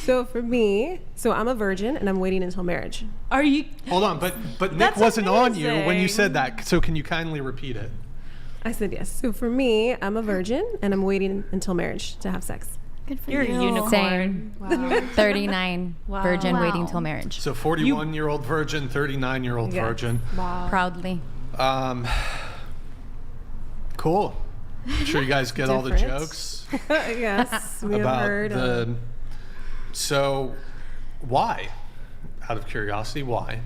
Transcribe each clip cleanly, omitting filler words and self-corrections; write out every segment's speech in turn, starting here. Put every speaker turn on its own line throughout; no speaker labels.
So for me, I'm a virgin and I'm waiting until marriage.
Are you?
Hold on, but Nick
That's
wasn't on you when you
amazing.
said that. So can you kindly repeat it?
I said yes. So for me, I'm a virgin and I'm waiting until marriage to have sex.
Good for
You're
you.
a unicorn.
Same.
Wow.
39
Wow.
virgin
Wow.
waiting till marriage.
So 41-year-old virgin, 39-year-old
Yes.
virgin.
Wow.
Proudly.
Cool. I'm sure you guys get all the
Different.
jokes
Yes, we have
about
heard.
the. So, why? Out of curiosity, why?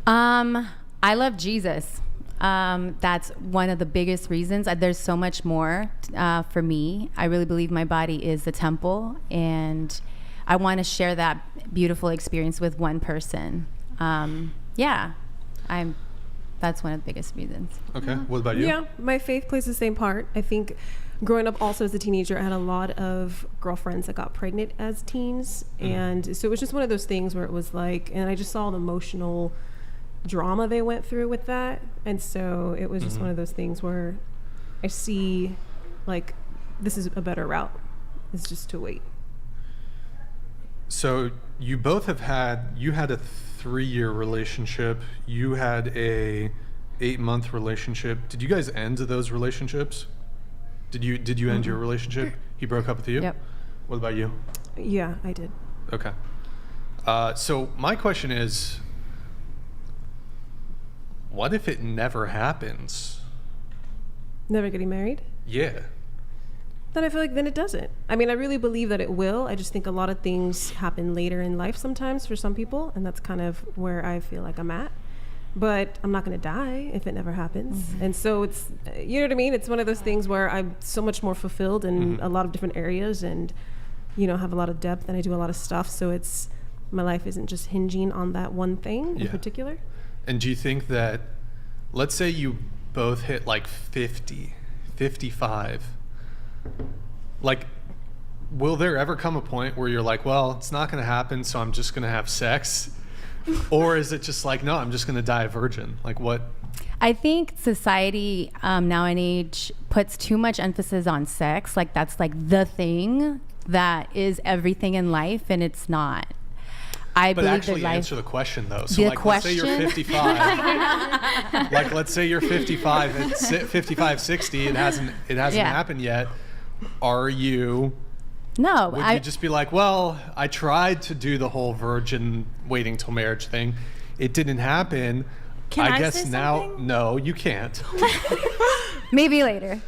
I love Jesus. That's one of the biggest reasons. There's so much more for me. I really believe my body is the temple, and I want to share that beautiful experience with one person. That's one of the biggest reasons.
Okay. What about you?
Yeah, my faith plays the same part. I think growing up also as a teenager, I had a lot of girlfriends that got pregnant as teens. And so it was just one of those things where it was like, and I just saw the emotional drama they went through with that. And so it was just one of those things where I see like, this is a better route. It's just to wait.
So you both you had a 3-year relationship. You had a 8-month relationship. Did you guys end those relationships? Did you end your relationship? He broke up with you?
Yep.
What about you?
Yeah, I did.
Okay. So my question is, what if it never happens?
Never getting married?
Yeah.
Then I feel like then it doesn't. I mean, I really believe that it will. I just think a lot of things happen later in life sometimes for some people, and that's kind of where I feel like I'm at. But I'm not going to die if it never happens. And so it's, you know what I mean? It's one of those things where I'm so much more fulfilled in a lot of different areas and, you know, have a lot of depth and I do a lot of stuff. So it's, my life isn't just hinging on that one thing in particular.
And do you think that, let's say you both hit like 50, 55, like, will there ever come a point where you're like, well, it's not going to happen, so I'm just going to have sex? Or is it just like, no, I'm just going to die a virgin? Like, what?
I think society now and age puts too much emphasis on sex. Like that's like the thing that is everything in life, and it's not. I
But
believe
actually
that life,
answer the question though. So
The
like, let's say you're
question?
55. Like, let's say you're 55, it's 55, 60, it hasn't
Yeah.
happened yet. Are you,
no,
would you just be like, well, I tried to do the whole virgin waiting till marriage thing. It didn't happen.
Can I
guess
say
now,
something?
no, you can't.
maybe later.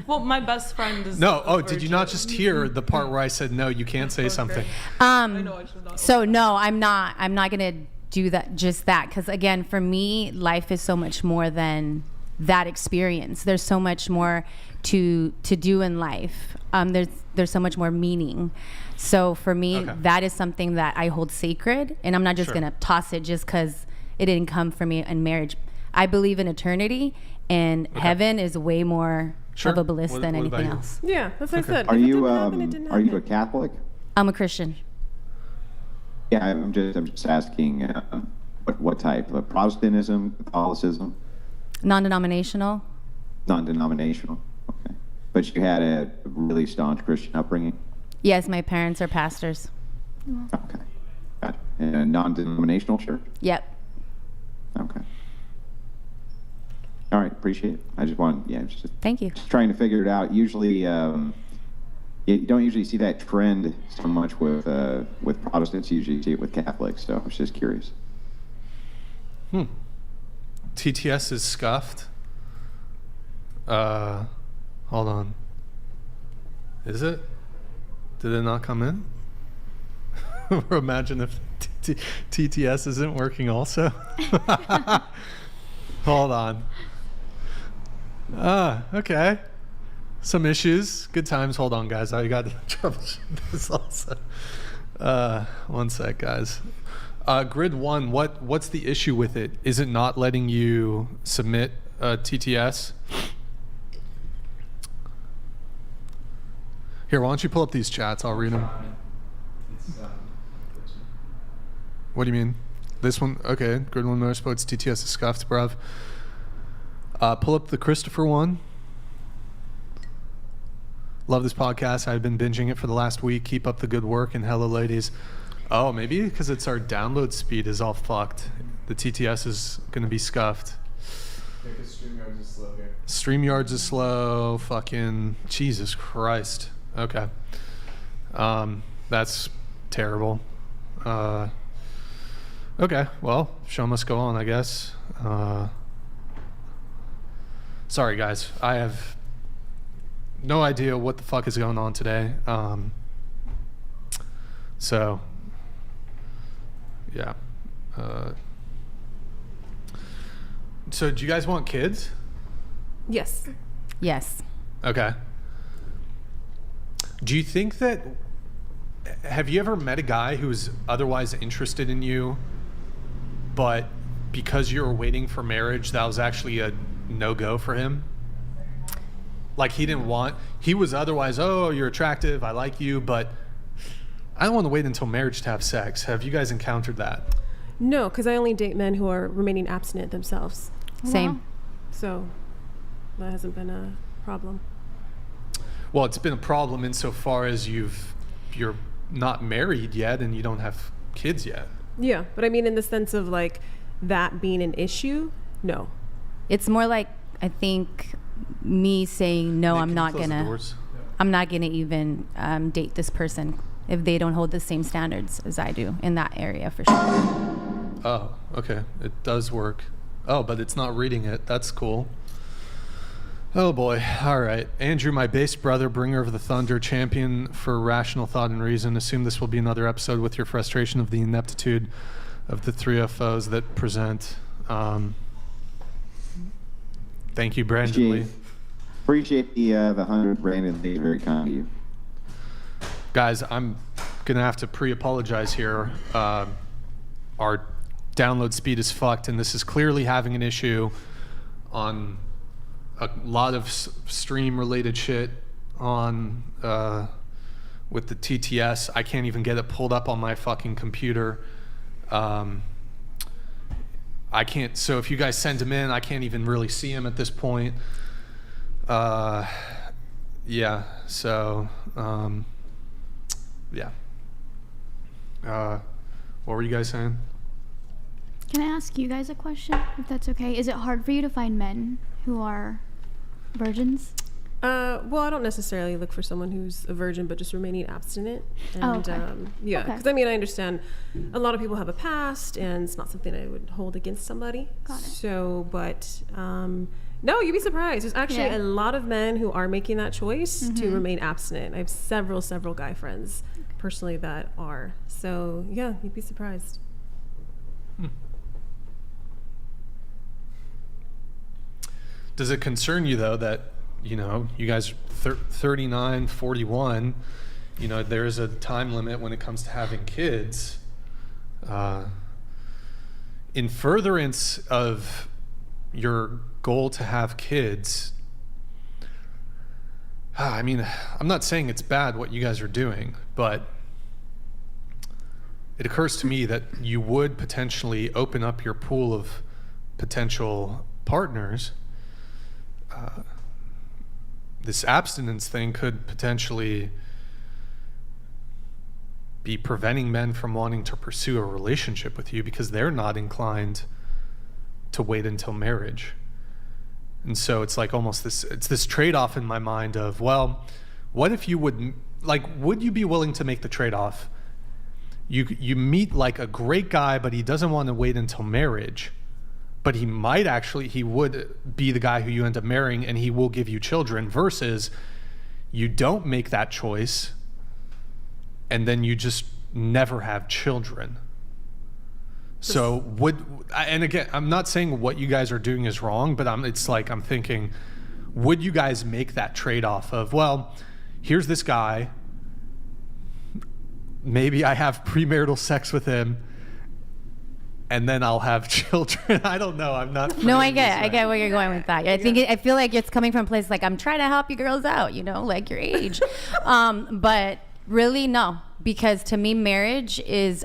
Well, my best friend is.
No,
a
did you not
virgin.
just hear the part where I said, no, you can't say something?
I know I should not.
So no, I'm not gonna do that. Just that, because again, for me, life is so much more than that experience. There's so much more to do in life. There's so much more meaning. So for me,
Okay.
that is something that I hold sacred, and I'm not just
Sure.
gonna toss it just because it didn't come for me in marriage. I believe in eternity, and heaven is way more
Sure.
of a bliss
What-
than
what about
anything
you?
else.
Yeah, that's what I said.
Are
If it
you
didn't happen, it didn't
are you a
happen.
Catholic?
I'm a Christian.
Yeah, I'm just asking what type of Protestantism, Catholicism,
Non-denominational.
non-denominational. Okay, but you had a really staunch Christian upbringing.
Yes, my parents are pastors.
Okay, gotcha. In a non-denominational church.
Yep.
Okay. All right, appreciate it. I just just
Thank you.
trying to figure it out. Usually, you don't usually see that trend so much with Protestants. You usually see it with Catholics. So I was just curious.
TTS is scuffed. Hold on. Is it? Did it not come in? Imagine if TTS isn't working also. Hold on. Okay. Some issues. Good times. Hold on, guys. I got to troubleshoot this also. One sec, guys. Grid 1, what's the issue with it? Is it not letting you submit TTS? Here, why don't you pull up these chats? I'll read them. What do you mean? This one? Okay. Grid 1 Motorsports TTS is scuffed, bruv. Pull up the Christopher one. Love this podcast. I've been binging it for the last week. Keep up the good work, and hello, ladies. Oh, maybe because it's our download speed is all fucked. The TTS is going to be scuffed.
Yeah, because StreamYards is slow here.
StreamYards is slow. Fucking Jesus Christ. Okay. That's terrible. Okay, well, show must go on, I guess. Sorry, guys. I have no idea what the fuck is going on today. So, yeah. So, do you guys want kids?
Yes.
Yes.
Okay. Do you think that... Have you ever met a guy who's otherwise interested in you, but because you were waiting for marriage, that was actually a no-go for him? Like he was otherwise, oh, you're attractive, I like you, but I don't want to wait until marriage to have sex. Have you guys encountered that?
No, because I only date men who are remaining abstinent themselves.
Same.
So that hasn't been a problem.
Well, it's been a problem insofar as you're not married yet and you don't have kids yet.
Yeah, but I mean in the sense of like that being an issue, no.
It's more like, I think, me saying, no,
Nick,
I'm
can you
not
close the
gonna
doors?
even date this person if they don't hold the same standards as I do in that area, for sure.
Oh, okay. It does work. Oh, but it's not reading it. That's cool. Oh boy. All right. Andrew, my bass brother, bringer of the thunder, champion for rational thought and reason. Assume this will be another episode with your frustration of the ineptitude of the three FOs that present. Thank you, Brandon Lee.
Appreciate the 100, Brandon Lee. Very kind of you.
Guys, I'm going to have to pre-apologize here. Our download speed is fucked, and this is clearly having an issue on a lot of stream-related shit on with the TTS. I can't even get it pulled up on my fucking computer. I can't. So if you guys send them in, I can't even really see them at this point. Yeah. So yeah. What were you guys saying?
Can I ask you guys a question, if that's okay? Is it hard for you to find men who are virgins?
Well, I don't necessarily look for someone who's a virgin, but just remaining abstinent. And,
okay.
Yeah,
Okay.
because I mean, I understand a lot of people have a past, and it's not something I would hold against somebody.
Got it.
So, but no, you'd be surprised. There's actually a lot of men who are making that choice to remain abstinent. I have several guy friends personally that are. So, yeah, you'd be surprised.
Does it concern you, though, that, you know, you guys 39, 41, you know, there's a time limit when it comes to having kids. In furtherance of your goal to have kids, I mean, I'm not saying it's bad what you guys are doing, but it occurs to me that you would potentially open up your pool of potential partners. This abstinence thing could potentially be preventing men from wanting to pursue a relationship with you because they're not inclined to wait until marriage. And so it's like almost this trade-off in my mind of, well, what if you would you be willing to make the trade-off? You meet like a great guy, but he doesn't want to wait until marriage. But he would be the guy who you end up marrying, and he will give you children, versus you don't make that choice and then you just never have children. So and again, I'm not saying what you guys are doing is wrong, but I'm thinking, would you guys make that trade-off of, well, here's this guy, maybe I have premarital sex with him, and then I'll have children. I don't know. I'm not.
No, I get where you're going with that. I feel like it's coming from a place like, I'm trying to help you girls out, you know, like your age. But Really, no, because to me, marriage is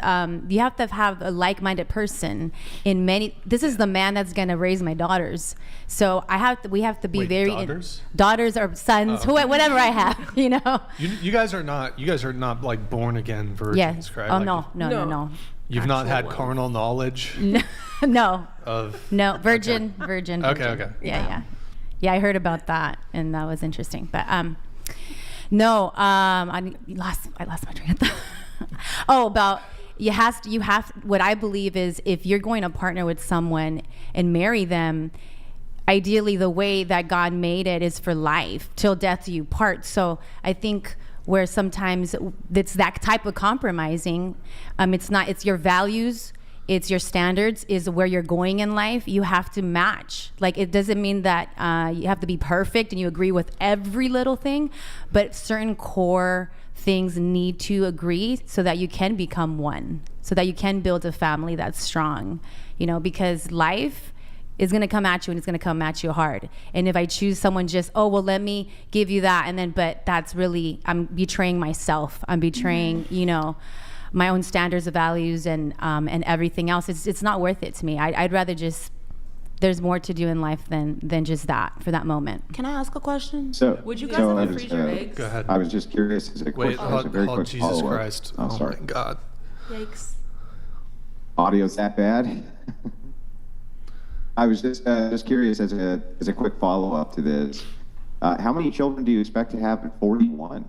you have to have a like-minded person. This is the man that's gonna raise my daughters. So we have to be very daughters or sons, whatever I have. You know.
You guys are not like born again virgins,
Yes.
correct?
Oh
Like,
no.
You've not had
ones.
carnal knowledge
No.
of.
No, virgin.
Okay.
Yeah. I heard about that, and that was interesting. But no, I lost my train of thought. What I believe is, if you're going to partner with someone and marry them, ideally the way that God made it is for life, till death do you part. So I think where sometimes it's that type of compromising, it's your values, it's your standards, is where you're going in life. You have to match. Like, it doesn't mean that you have to be perfect and you agree with every little thing, but certain core things need to agree so that you can become one, so that you can build a family that's strong, because life is going to come at you, and it's going to come at you hard. And if I choose someone just, let me give you that, but that's really, I'm betraying myself. I'm betraying, my own standards of values and everything else. It's not worth it to me. I'd rather just, there's more to do in life than just that for that moment.
Can I ask a question?
So,
would you guys ever freeze your eggs?
Go ahead.
I was just curious. As a
Wait,
very quick
Jesus
follow-up.
Christ!
Oh, sorry.
My God.
Yikes.
Audio's that bad? I was just curious, as a quick follow-up to this. How many children do you expect to have at 41?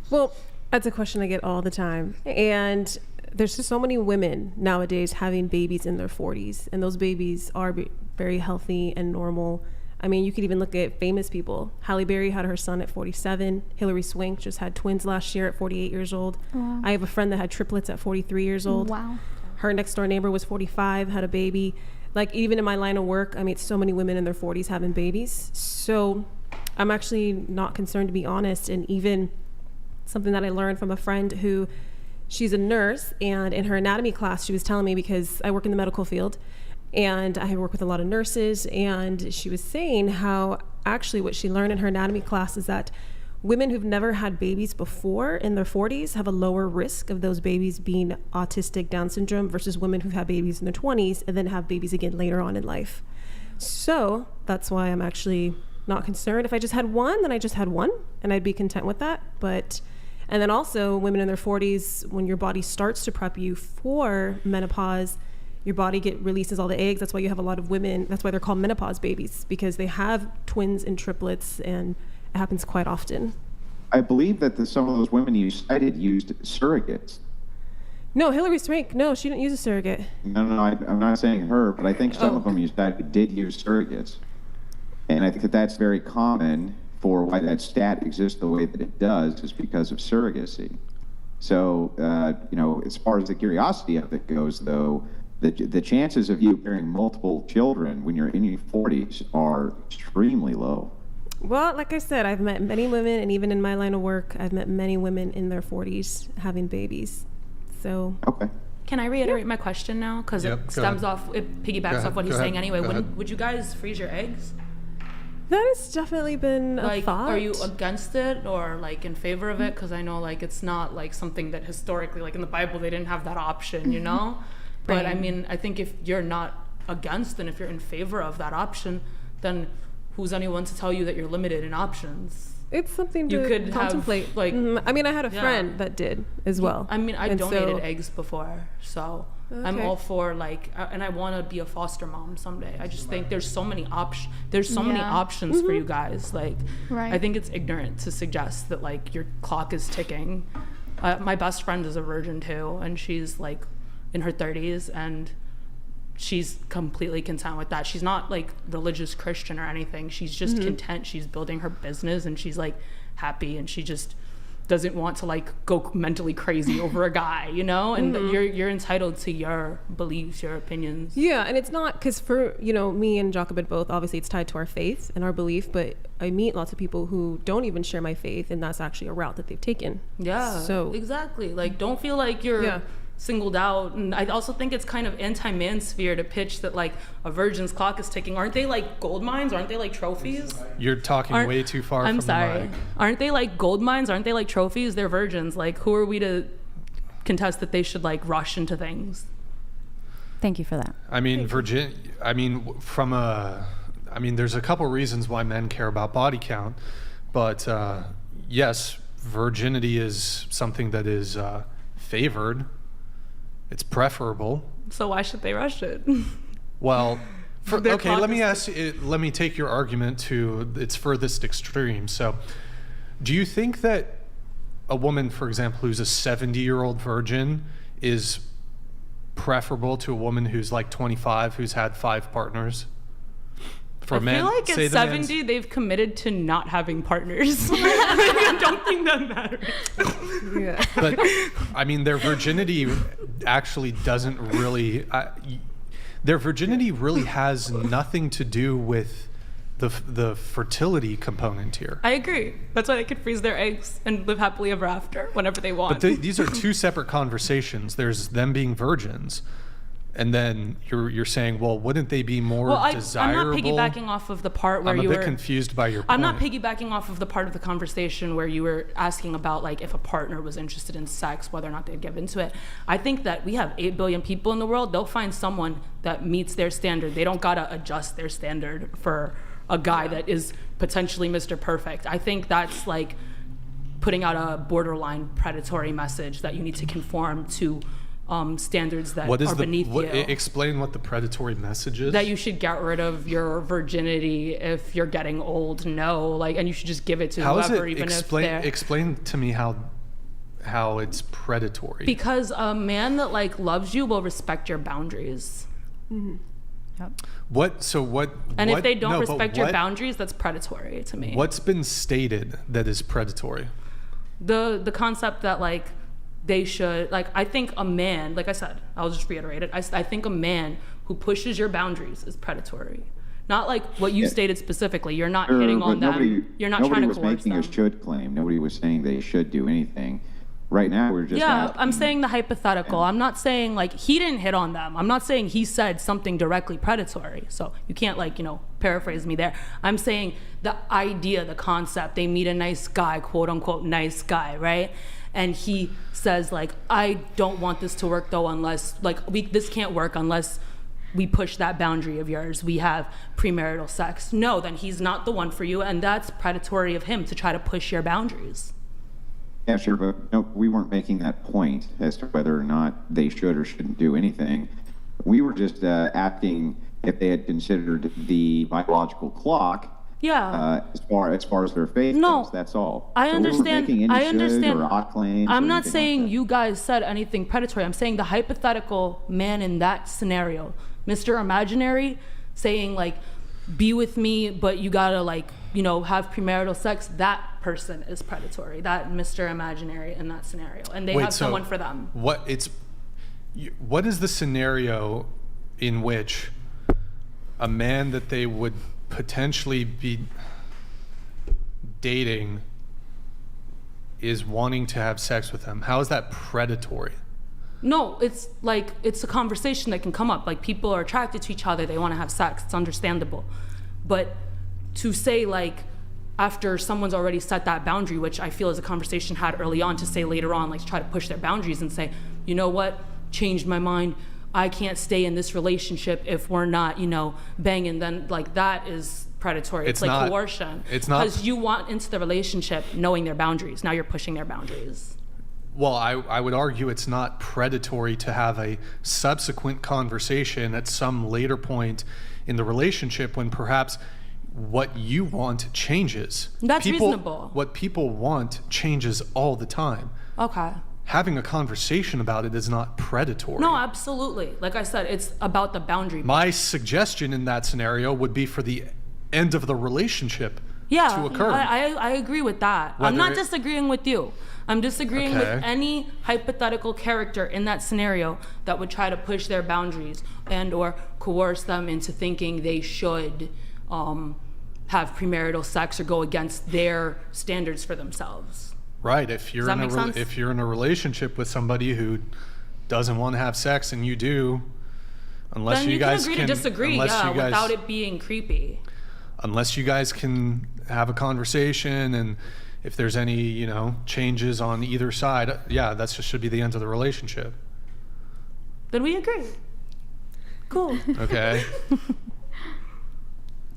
Well, that's a question I get all the time. And there's just so many women nowadays having babies in their 40s. And those babies are very healthy and normal. I mean, you could even look at famous people. Halle Berry had her son at 47. Hilary Swank just had twins last year at 48 years old.
Wow.
I have a friend that had triplets at 43 years old.
Wow.
Her next door neighbor was 45, had a baby. Like, even in my line of work, I meet so many women in their 40s having babies. So I'm actually not concerned, to be honest. And even something that I learned from a friend who, she's a nurse, and in her anatomy class, she was telling me, because I work in the medical field and I work with a lot of nurses, and she was saying how actually what she learned in her anatomy class is that women who've never had babies before in their 40s have a lower risk of those babies being autistic, Down syndrome, versus women who've had babies in their 20s and then have babies again later on in life. So that's why I'm actually not concerned. If I just had one, then I just had one, and I'd be content with that. And then also, women in their 40s, when your body starts to prep you for menopause, your body releases all the eggs. That's why you have a lot of women, that's why they're called menopause babies, because they have twins and triplets, and it happens quite often.
I believe that some of those women you cited used surrogates.
No, Hilary Swank, no, she didn't use a surrogate.
No, I'm not saying her, but I think some of them did use surrogates. And I think that's very common for why that stat exists the way that it does, is because of surrogacy. So, as far as the curiosity of it goes, though, the chances of you bearing multiple children when you're in your 40s are extremely low.
Well, like I said, I've met many women, and even in my line of work, I've met many women in their 40s having babies. So.
Okay.
Can I reiterate my question now? Because it piggybacks off what he's saying anyway. Would you guys freeze your eggs?
That has definitely been a thought.
Are you against it or like in favor of it? Because I know like it's not like something that historically, like in the Bible, they didn't have that option, you know? But I mean, I think if you're not against and if you're in favor of that option, then who's anyone to tell you that you're limited in options?
It's something
you
to
could
contemplate.
Have, like,
I mean, I had a friend that did as well.
I mean, I donated eggs before, so I'm all for like, and I want to be a foster mom someday. I just think there's so many options. There's so many options for you guys. Like, I think it's ignorant to suggest that like your clock is ticking. My best friend is a virgin too, and she's like in her 30s, and she's completely content with that. She's not like religious Christian or anything. She's just content. She's building her business and she's like happy, and she just doesn't want to like go mentally crazy over a guy, you know? And you're entitled to your beliefs, your opinions.
Yeah, and it's not because for, me and Jacobin both, obviously it's tied to our faith and our belief, but I meet lots of people who don't even share my faith, and that's actually a route that they've taken.
Yeah,
so
exactly. Like, don't feel like you're singled out. And I also think it's kind of anti-mansphere to pitch that like a virgin's clock is ticking. Aren't they like gold mines? Aren't they like trophies?
You're talking way too far
I'm
from
sorry.
the mic.
Aren't they like gold mines? Aren't they like trophies? They're virgins. Like, who are we to contest that they should like rush into things?
Thank you for that.
I mean, there's a couple reasons why men care about body count, but yes, virginity is something that is favored. It's preferable.
So why should they rush it?
Well,
Their
okay,
clock
let me
is
let me take your argument to its furthest extreme. So, do you think that a woman, for example, who's a 70-year-old virgin is preferable to a woman who's like 25 who's had 5 partners?
I feel like at 70, they've committed to not having partners. I don't think that matters.
Yeah.
But I mean, their virginity actually doesn't really. Their virginity really has nothing to do with the fertility component here.
I agree. That's why they could freeze their eggs and live happily ever after whenever they want.
But these are two separate conversations. There's them being virgins. And then you're saying, well, wouldn't they be more desirable?
I'm not piggybacking off of the part where
I'm a bit confused by your point.
I'm not piggybacking off of the part of the conversation where you were asking about like if a partner was interested in sex, whether or not they'd give into it. I think that we have 8 billion people in the world. They'll find someone that meets their standard. They don't gotta adjust their standard for a guy that is potentially Mr. Perfect. I think that's like putting out a borderline predatory message that you need to conform to standards that are beneath you.
Explain what the predatory message is.
That you should get rid of your virginity if you're getting old. No, like, and you should just give it to whoever, even if they're...
Explain to me how it's predatory.
Because a man that like loves you will respect your boundaries.
Mm-hmm. Yep.
And if they don't respect your boundaries, that's predatory to me.
What's been stated that is predatory?
The concept that like they should, like, I think a man, like I said, I'll just reiterate it. I think a man who pushes your boundaries is predatory. Not like what you stated specifically. You're not hitting on them. You're not trying to coerce them.
Nobody was making a should claim. Nobody was saying they should do anything. Right now, we're just asking.
I'm saying the hypothetical. I'm not saying like he didn't hit on them. I'm not saying he said something directly predatory. So you can't like, paraphrase me there. I'm saying the idea, the concept, they meet a nice guy, quote unquote nice guy, right? And he says like, I don't want this to work though unless like this can't work unless we push that boundary of yours. We have premarital sex. No, then he's not the one for you, and that's predatory of him to try to push your boundaries.
Yeah, sure, but no, we weren't making that point as to whether or not they should or shouldn't do anything. We were just asking if they had considered the biological clock.
Yeah.
As far as their faith goes, that's all.
I understand. I understand. I'm not saying
like
you guys said anything predatory. I'm saying the hypothetical man in that scenario, Mr. Imaginary, saying like, be with me, but you gotta like, have premarital sex. That person is predatory. That Mr. Imaginary in that scenario, and they have someone for them.
What is the scenario in which a man that they would potentially be dating is wanting to have sex with them? How is that predatory?
No, it's like, it's a conversation that can come up. Like, people are attracted to each other, they want to have sex, it's understandable. But to say like, after someone's already set that boundary, which I feel is a conversation had early on, to say later on, like try to push their boundaries and say, you know what, changed my mind, I can't stay in this relationship if we're not, banging, then like that is predatory. It's like coercion. It's not, because you want into the relationship knowing their boundaries. Now you're pushing their boundaries.
Well, I would argue it's not predatory to have a subsequent conversation at some later point in the relationship when perhaps what you want changes.
That's reasonable.
What people want changes all the time.
Okay.
Having a conversation about it is not predatory.
No, absolutely. Like I said, it's about the boundary.
My suggestion in that scenario would be for the end of the relationship to occur.
I agree with that. I'm not disagreeing with you. I'm disagreeing with any hypothetical character in that scenario that would try to push their boundaries and or coerce them into thinking they should have premarital sex or go against their standards for themselves.
Right. If you're in a relationship with somebody who doesn't want to have sex and you do, unless
then
you guys
can agree to disagree, without it being creepy.
Unless you guys can have a conversation, and if there's any, you know, changes on either side, that just should be the end of the relationship.
Then we agree. Cool.
Okay.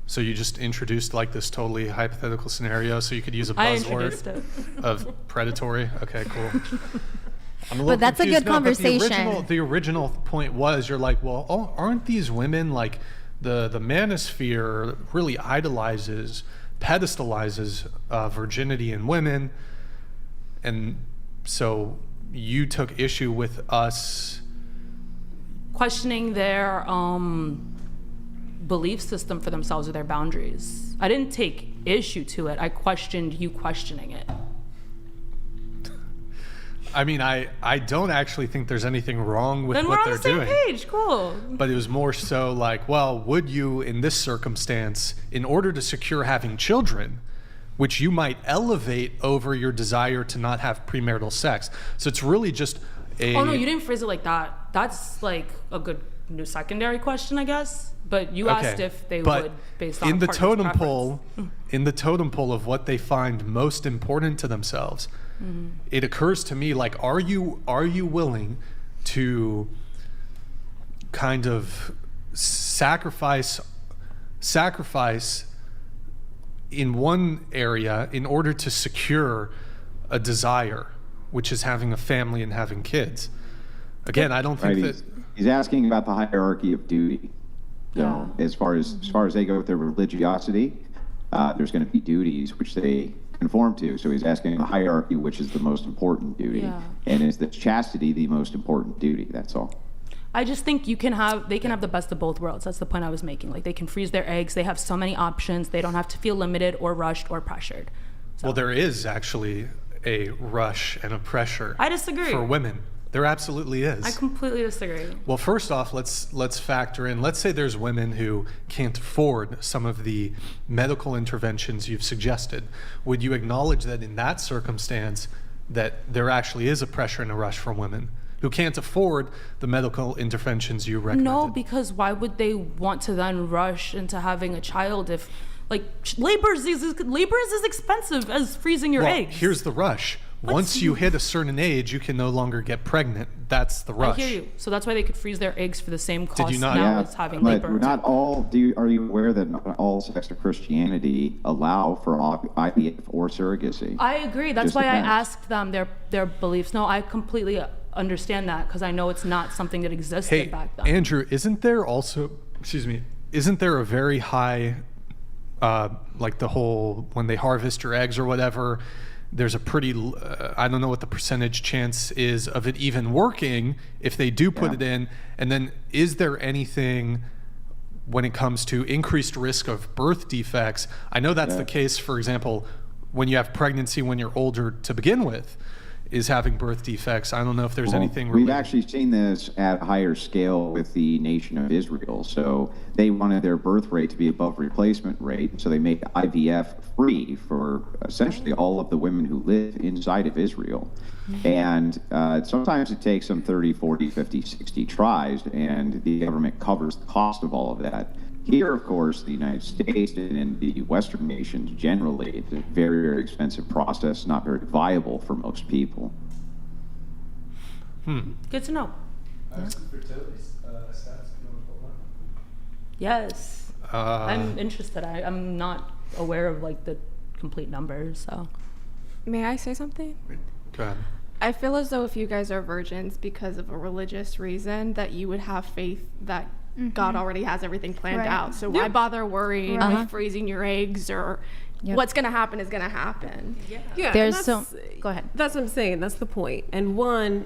So you just introduced like this totally hypothetical scenario, so you could use a buzzword of predatory. Okay, cool. I'm a little
But that's a
confused.
good conversation.
But the original point was, you're like, well, aren't these women like the manosphere really idolizes, pedestalizes virginity in women, and so you took issue with us
questioning their belief system for themselves or their boundaries. I didn't take issue to it. I questioned you questioning it.
I mean, I don't actually think there's anything wrong with
then
what
we're
they're doing.
on the same page. Cool.
But it was more so like, well, would you, in this circumstance, in order to secure having children, which you might elevate over your desire to not have premarital sex? So it's really just a...
Oh, no, you didn't phrase it like that. That's like a good new secondary question, I guess. But you asked if they would, based on
in the totem
preference.
pole, in the totem pole of what they find most important to themselves, it occurs to me, like, are you willing to kind of sacrifice in one area in order to secure a desire, which is having a family and having kids? Again, I don't think that
he's asking about the hierarchy of duty. So as far as they go with their religiosity, there's going to be duties which they conform to. So he's asking the hierarchy, which is the most important duty, and is the chastity the most important duty? That's all.
I just think they can have the best of both worlds. That's the point I was making. Like, they can freeze their eggs. They have so many options. They don't have to feel limited or rushed or pressured. So.
Well, there is actually a rush and a pressure.
I disagree.
For women. There absolutely is.
I completely disagree.
Well, first off, let's factor in, let's say there's women who can't afford some of the medical interventions you've suggested. Would you acknowledge that in that circumstance that there actually is a pressure and a rush for women who can't afford the medical interventions you recommended?
No, because why would they want to then rush into having a child if, like, labor is as expensive as freezing your eggs?
Here's the rush. Once you hit a certain age, you can no longer get pregnant. That's the rush.
I hear you. So that's why they could freeze their eggs for the same cost
Did you not?
now as having
but
labor.
not all. Are you aware that not all sects of Christianity allow for IVF or surrogacy?
I agree. That's
Just
why I
depends.
asked them their beliefs. No, I completely understand that because I know it's not something that existed back then.
Andrew, isn't there a very high, like the whole, when they harvest your eggs or whatever, there's a pretty, I don't know what the percentage chance is of it even working if they do put it in. And then is there anything when it comes to increased risk of birth defects? I know that's the case, for example, when you have pregnancy when you're older to begin with, is having birth defects. I don't know if there's anything
We've actually seen this at a higher scale with the nation of Israel. So they wanted their birth rate to be above replacement rate, so they made IVF free for essentially all of the women who live inside of Israel. And sometimes it takes them 30, 40, 50, 60 tries, and the government covers the cost of all of that. Here, of course, the United States and in the Western nations generally, it's a very, very expensive process, not very viable for most people.
Good to know.
I have some fertility stats. If you want to pull them up.
Yes. I'm interested. I'm not aware of like the complete numbers, so.
May I say something?
Go ahead.
I feel as though if you guys are virgins because of a religious reason, that you would have faith that God already has everything planned out. So why bother worrying with freezing your eggs or what's going to happen is going to happen.
Yeah.
There's go ahead.
That's what I'm saying. That's the point. And one,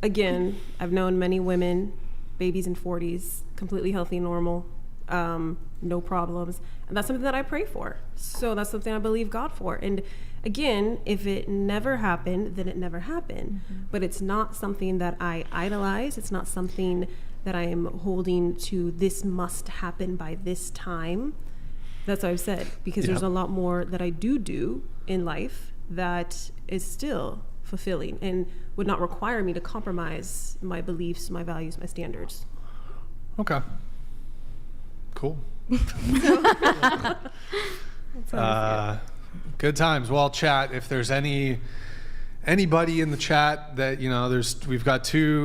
again, I've known many women, babies in 40s, completely healthy, normal, no problems. And that's something that I pray for. So that's something I believe God for. And again, if it never happened, then it never happened. But it's not something that I idolize. It's not something that I am holding to, this must happen by this time. That's what I've said, because there's a lot more that I do in life that is still fulfilling and would not require me to compromise my beliefs, my values, my standards.
Okay. Cool. Good times. Well, chat, if there's anybody in the chat that, we've got two